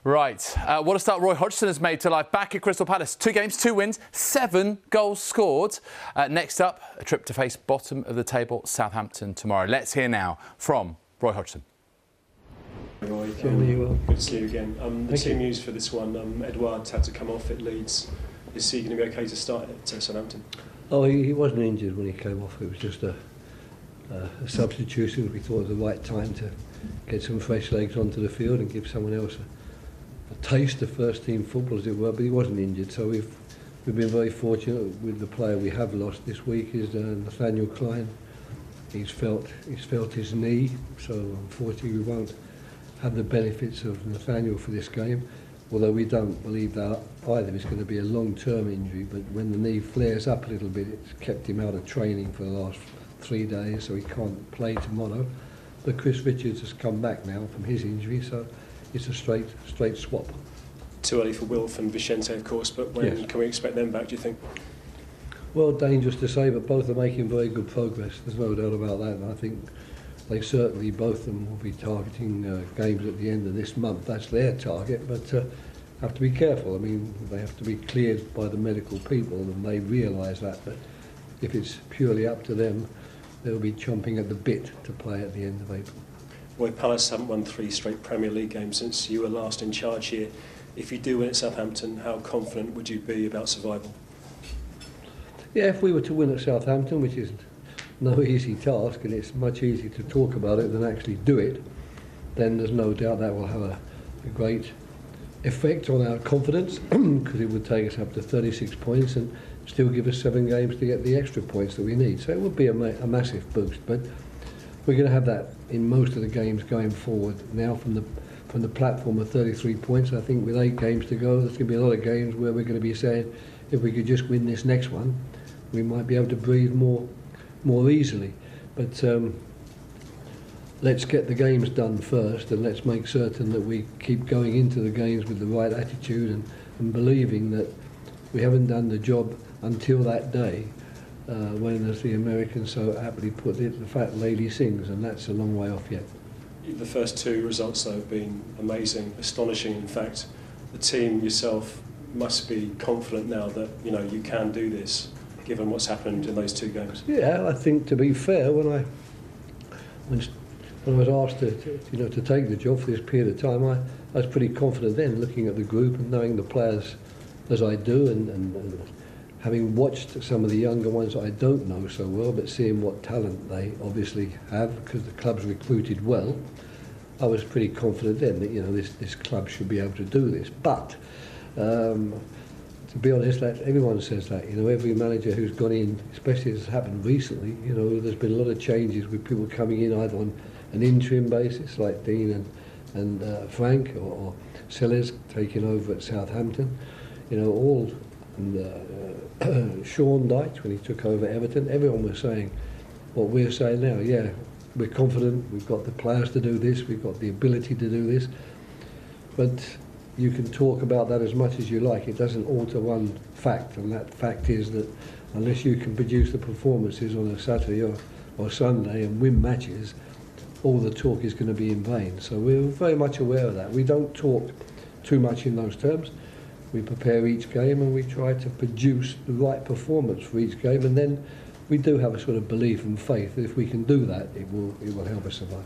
Right, what a start Roy Hodgson has made to life back at Crystal Palace. 2 games, 2 wins, 7 goals scored. Next up, a trip to face bottom of the table Southampton tomorrow. Let's hear now from Roy Hodgson. Roy, good to see you again. The team news for this one, Edouard's had to come off at Leeds. Is he going to be okay to start at Southampton? Oh, he wasn't injured when he came off. It was just a substitution. We thought it was the right time to get some fresh legs onto the field and give someone else a taste of first team football, as it were, but he wasn't injured. So we've been very fortunate with the player we have lost this week is Nathaniel Klein. He's felt his knee, so unfortunately we won't have the benefits of Nathaniel for this game, although we don't believe that either is going to be a long-term injury. But when the knee flares up a little bit, it's kept him out of training for the last 3 days, so he can't play tomorrow. But Chris Richards has come back now from his injury, so it's a straight swap. Too early for Wilf and Vicente, of course, but when can we expect them back, do you think? Well, dangerous to say, but both are making very good progress. There's no doubt about that. And I think they certainly, both of them, will be targeting games at the end of this month. That's their target, but have to be careful. I mean, they have to be cleared by the medical people, and they realise that. But if it's purely up to them, they'll be chomping at the bit to play at the end of April. Well, Palace haven't won 3 straight Premier League games since you were last in charge here. If you do win at Southampton, how confident would you be about survival? Yeah, if we were to win at Southampton, which is no easy task, and it's much easier to talk about it than actually do it, then there's no doubt that will have a great effect on our confidence, because it would take us up to 36 points and still give us 7 games to get the extra points that we need. So it would be a massive boost, but we're going to have that in most of the games going forward. Now from the platform of 33 points, I think with 8 games to go, there's going to be a lot of games where we're going to be saying, if we could just win this next one, we might be able to breathe more easily. But let's get the games done first, and let's make certain that we keep going into the games with the right attitude and believing that we haven't done the job until that day, when, as the Americans so aptly put it, the fat lady sings, and that's a long way off yet. The first 2 results, though, have been amazing, astonishing. In fact, the team yourself must be confident now that you can do this, given what's happened in those 2 games. Yeah, I think, to be fair, when I was asked to take the job for this period of time, I was pretty confident then, looking at the group and knowing the players as I do, and having watched some of the younger ones I don't know so well, but seeing what talent they obviously have, because the club's recruited well, I was pretty confident then that this club should be able to do this. But to be honest, that everyone says that. Every manager who's gone in, especially as has happened recently, there's been a lot of changes with people coming in either on an interim basis, like Dean and Frank, or Sellers taking over at Southampton. All. And Sean Dyche, when he took over Everton, everyone was saying what we're saying now. Yeah, we're confident, we've got the players to do this, we've got the ability to do this. But you can talk about that as much as you like. It doesn't alter one fact, and that fact is that unless you can produce the performances on a Saturday or Sunday and win matches, all the talk is going to be in vain. So we're very much aware of that. We don't talk too much in those terms. We prepare each game and we try to produce the right performance for each game, and then we do have a sort of belief and faith that if we can do that, it will help us survive.